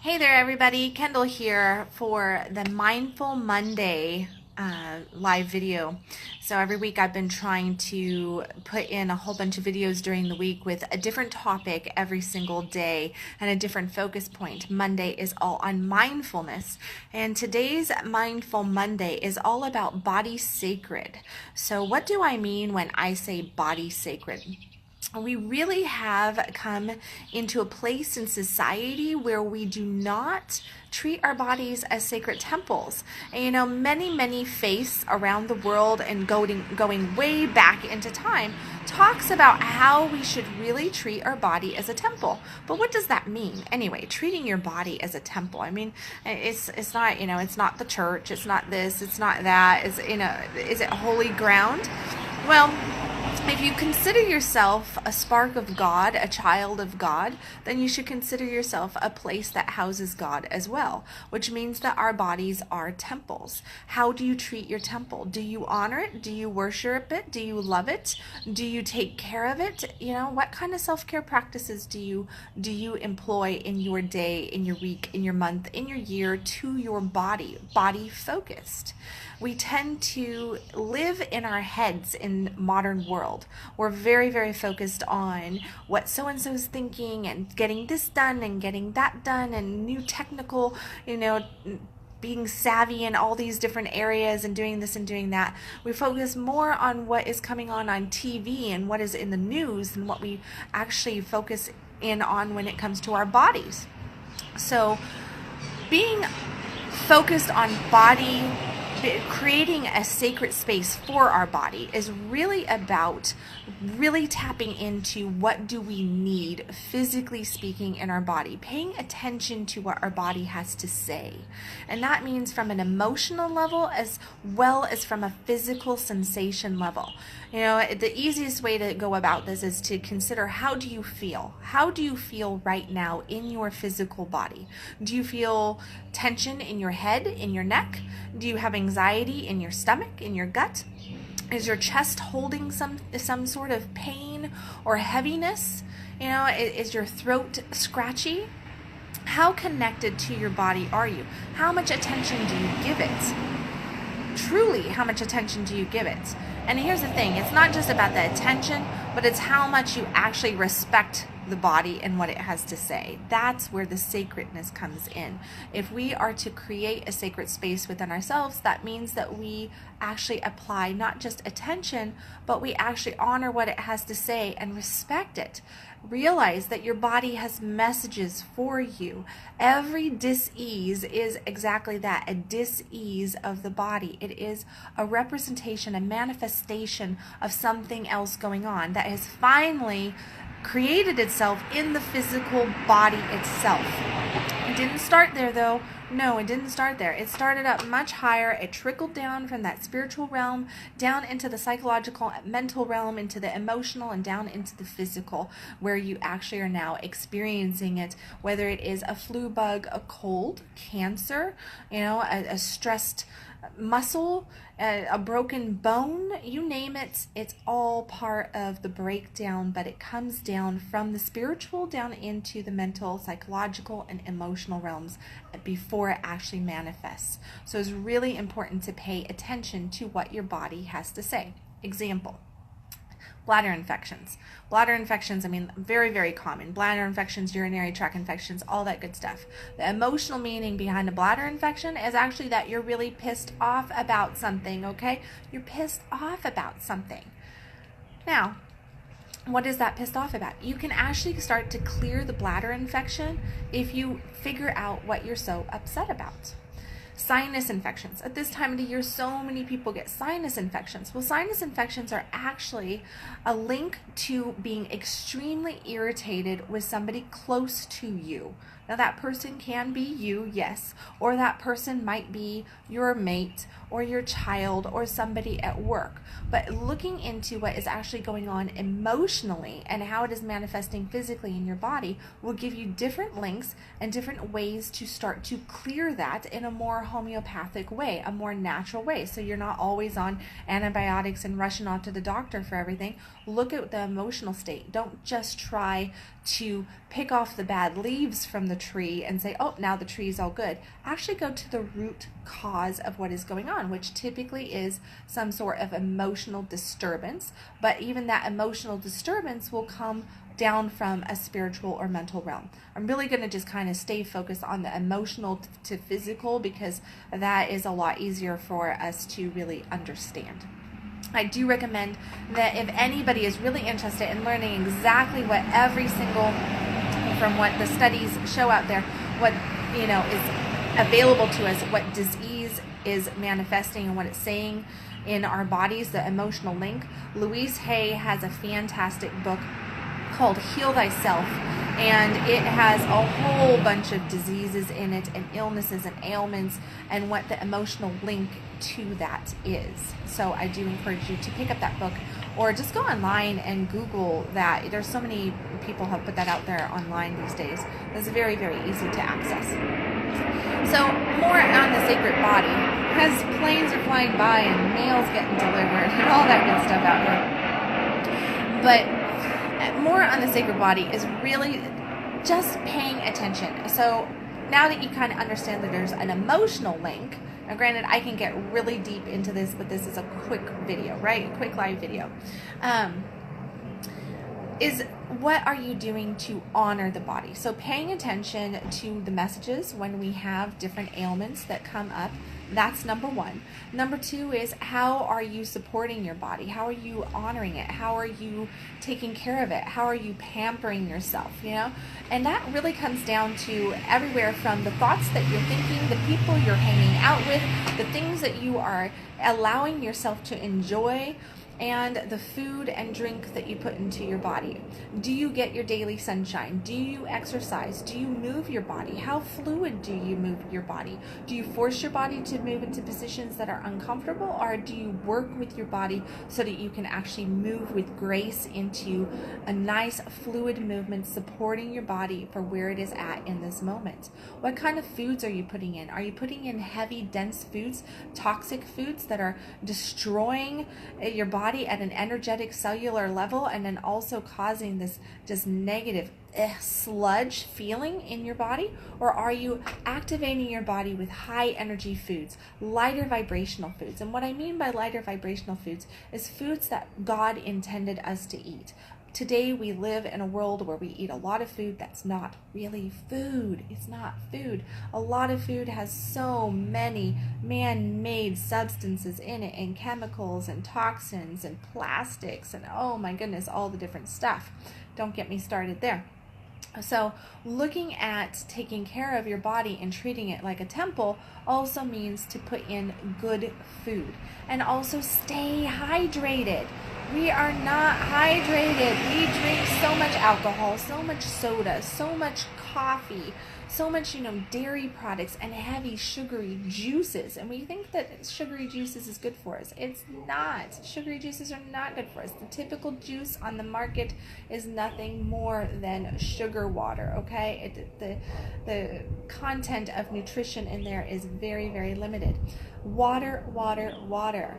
Hey there, everybody. Kendall here for the Mindful Monday live video. So every week I've been trying to put in a whole bunch of videos during the week with a different topic every single day and a different focus point. Monday is all on mindfulness. And today's Mindful Monday is all about body sacred. So what do I mean when I say body sacred? We really have come into a place in society where we do not treat our bodies as sacred temples. And many faiths around the world and going way back into time talks about how we should really treat our body as a temple. But what does that mean? Anyway, treating your body as a temple. I mean, it's not, it's not the church, it's not this, it's not that. Is it holy ground? Well, if you consider yourself a spark of God, a child of God, then you should consider yourself a place that houses God as well, which means that our bodies are temples. How do you treat your temple? Do you honor it? Do you worship it? Do you love it? Do you take care of it? What kind of self-care practices do you employ in your day, in your week, in your month, in your year to your body focused? We tend to live in our heads in modern world. We're very focused on what so-and-so is thinking and getting this done and getting that done and new technical, being savvy in all these different areas and doing this and doing that. We focus more on what is coming on TV and what is in the news than what we actually focus in on when it comes to our bodies. So being focused on body, creating a sacred space for our body is really about really tapping into what do we need physically speaking in our body, paying attention to what our body has to say. And that means from an emotional level as well as from a physical sensation level. The easiest way to go about this is to consider, how do you feel? How do you feel right now in your physical body? Do you feel tension in your head, in your neck? Do you have anxiety in your stomach, in your gut? Is your chest holding some sort of pain or heaviness? Is your throat scratchy? How connected to your body are you? How much attention do you give it? Truly, how much attention do you give it? And here's the thing, it's not just about the attention, but it's how much you actually respect the body and what it has to say. That's where the sacredness comes in. If we are to create a sacred space within ourselves, that means that we actually apply not just attention, but we actually honor what it has to say and respect it. Realize that your body has messages for you. Every dis-ease is exactly that, a dis-ease of the body. It is a representation, a manifestation of something else going on that has finally created itself in the physical body itself. It didn't start there though. No, it didn't start there. It started up much higher. It trickled down from that spiritual realm, down into the psychological, mental realm, into the emotional, and down into the physical, where you actually are now experiencing it, whether it is a flu bug, a cold, cancer, a stressed muscle, a broken bone, you name it, it's all part of the breakdown, but it comes down from the spiritual down into the mental, psychological, and emotional realms before it actually manifests. So it's really important to pay attention to what your body has to say. Example: bladder infections. Bladder infections, very common. Bladder infections, urinary tract infections, all that good stuff. The emotional meaning behind a bladder infection is actually that you're really pissed off about something, okay? You're pissed off about something. Now, what is that pissed off about? You can actually start to clear the bladder infection if you figure out what you're so upset about. Sinus infections. At this time of the year, so many people get sinus infections. Well, sinus infections are actually a link to being extremely irritated with somebody close to you. Now, that person can be you, yes, or that person might be your mate or your child or somebody at work. But looking into what is actually going on emotionally and how it is manifesting physically in your body will give you different links and different ways to start to clear that in a more homeopathic way, a more natural way. So you're not always on antibiotics and rushing off to the doctor for everything. Look at the emotional state. Don't just try to pick off the bad leaves from the tree and say, oh, now the tree is all good. Actually go to the root cause of what is going on, which typically is some sort of emotional disturbance. But even that emotional disturbance will come down from a spiritual or mental realm. I'm really going to just kind of stay focused on the emotional to physical, because that is a lot easier for us to really understand. I do recommend that if anybody is really interested in learning exactly what every single, from what the studies show out there, what is available to us, what disease is manifesting and what it's saying in our bodies, the emotional link, Louise Hay has a fantastic book called Heal Thyself, and it has a whole bunch of diseases in it and illnesses and ailments and what the emotional link to that is. So I do encourage you to pick up that book, or just go online and Google that. There's so many people have put that out there online these days. It's very, very easy to access. So more on the sacred body, as planes are flying by and mail's getting delivered and all that good stuff out here. But more on the sacred body is really just paying attention. So now that you kind of understand that there's an emotional link, now granted I can get really deep into this, but this is a quick video, right? A quick live video. Is what are you doing to honor the body? So paying attention to the messages when we have different ailments that come up. That's number one. Number two is, how are you supporting your body? How are you honoring it? How are you taking care of it? How are you pampering yourself, And that really comes down to everywhere from the thoughts that you're thinking, the people you're hanging out with, the things that you are allowing yourself to enjoy, and the food and drink that you put into your body. Do you get your daily sunshine? Do you exercise? Do you move your body? How fluid do you move your body? Do you force your body to move into positions that are uncomfortable, or do you work with your body so that you can actually move with grace into a nice fluid movement, supporting your body for where it is at in this moment? What kind of foods are you putting in? Are you putting in heavy, dense foods, toxic foods that are destroying your body at an energetic cellular level, and then also causing this just negative sludge feeling in your body? Or are you activating your body with high energy foods, lighter vibrational foods? And what I mean by lighter vibrational foods is foods that God intended us to eat. Today we live in a world where we eat a lot of food that's not really food. It's not food. A lot of food has so many man-made substances in it, and chemicals and toxins and plastics and oh my goodness, all the different stuff. Don't get me started there. So looking at taking care of your body and treating it like a temple also means to put in good food and also stay hydrated. We are not hydrated. We drink so much alcohol, so much soda, so much coffee, so much, dairy products and heavy sugary juices. And we think that sugary juices is good for us. It's not. Sugary juices are not good for us. The typical juice on the market is nothing more than sugar water, okay? The content of nutrition in there is very, very limited. Water, water, water.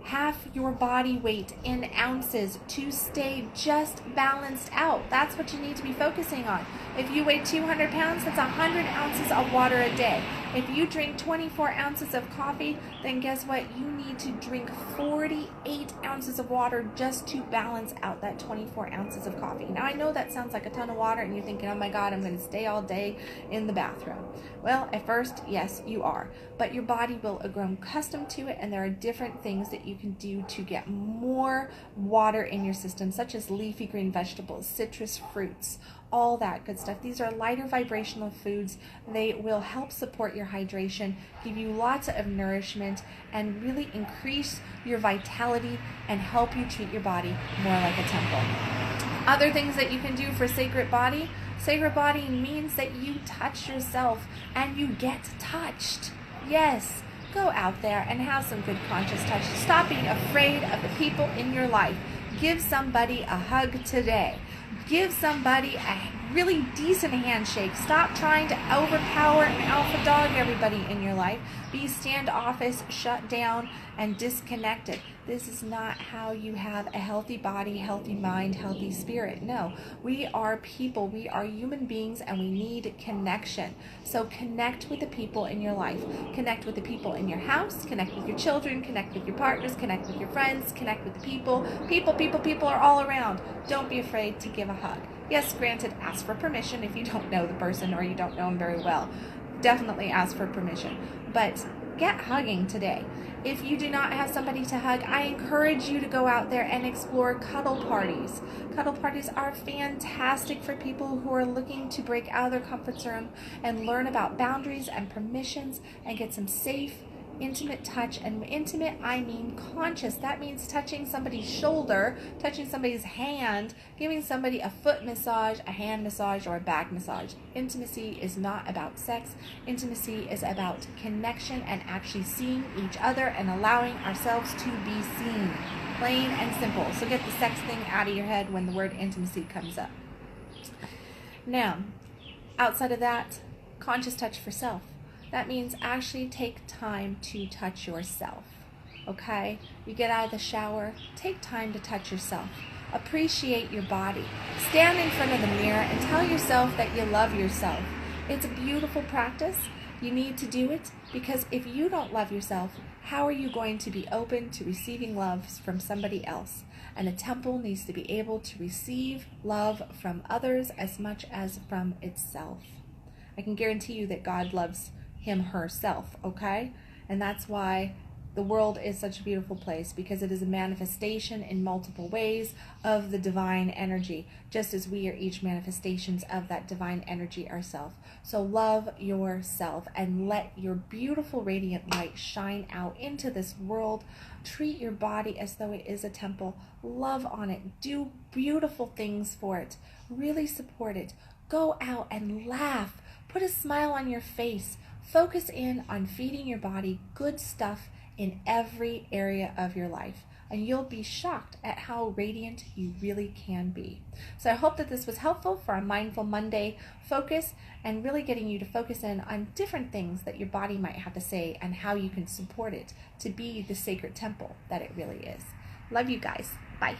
Half your body weight in ounces to stay just balanced out. That's what you need to be focusing on. If you weigh 200 pounds, that's 100 ounces of water a day. If you drink 24 ounces of coffee, then guess what? You need to drink 48 ounces of water just to balance out that 24 ounces of coffee. Now, I know that sounds like a ton of water, and you're thinking, oh my God, I'm going to stay all day in the bathroom. Well, at first, yes, you are. But your body will grow accustomed to it, and there are different things that you can do to get more water in your system, such as leafy green vegetables, citrus fruits, all that good stuff. These are lighter vibrational foods. They will help support your hydration, give you lots of nourishment, and really increase your vitality and help you treat your body more like a temple. Other things that you can do for sacred body. Sacred body means that you touch yourself and you get touched. Yes. Go out there and have some good conscious touch. Stop being afraid of the people in your life. Give somebody a hug today. Give somebody a really decent handshake. Stop trying to overpower and alpha dog everybody in your life. Be standoffish, shut down, and disconnected. This is not how you have a healthy body, healthy mind, healthy spirit. No, we are people. We are human beings, and we need connection. So connect with the people in your life. Connect with the people in your house. Connect with your children. Connect with your partners. Connect with your friends. Connect with the people. People are all around. Don't be afraid to give a hug. Yes, granted, ask for permission if you don't know the person or you don't know them very well. Definitely ask for permission. But get hugging today. If you do not have somebody to hug, I encourage you to go out there and explore cuddle parties. Cuddle parties are fantastic for people who are looking to break out of their comfort zone and learn about boundaries and permissions and get some safe, intimate touch. And intimate, I mean conscious. That means touching somebody's shoulder, touching somebody's hand, giving somebody a foot massage, a hand massage, or a back massage. Intimacy is not about sex. Intimacy is about connection and actually seeing each other and allowing ourselves to be seen. Plain and simple. So get the sex thing out of your head when the word intimacy comes up. Now, outside of that, conscious touch for self. That means actually take time to touch yourself, okay? You get out of the shower, take time to touch yourself. Appreciate your body. Stand in front of the mirror and tell yourself that you love yourself. It's a beautiful practice. You need to do it because if you don't love yourself, how are you going to be open to receiving love from somebody else? And a temple needs to be able to receive love from others as much as from itself. I can guarantee you that God loves him, herself, okay? And that's why the world is such a beautiful place, because it is a manifestation in multiple ways of the divine energy, just as we are each manifestations of that divine energy ourselves. So love yourself and let your beautiful radiant light shine out into this world. Treat your body as though it is a temple. Love on it. Do beautiful things for it. Really support it. Go out and laugh. Put a smile on your face. Focus in on feeding your body good stuff in every area of your life, and you'll be shocked at how radiant you really can be. So I hope that this was helpful for a Mindful Monday focus and really getting you to focus in on different things that your body might have to say and how you can support it to be the sacred temple that it really is. Love you guys. Bye.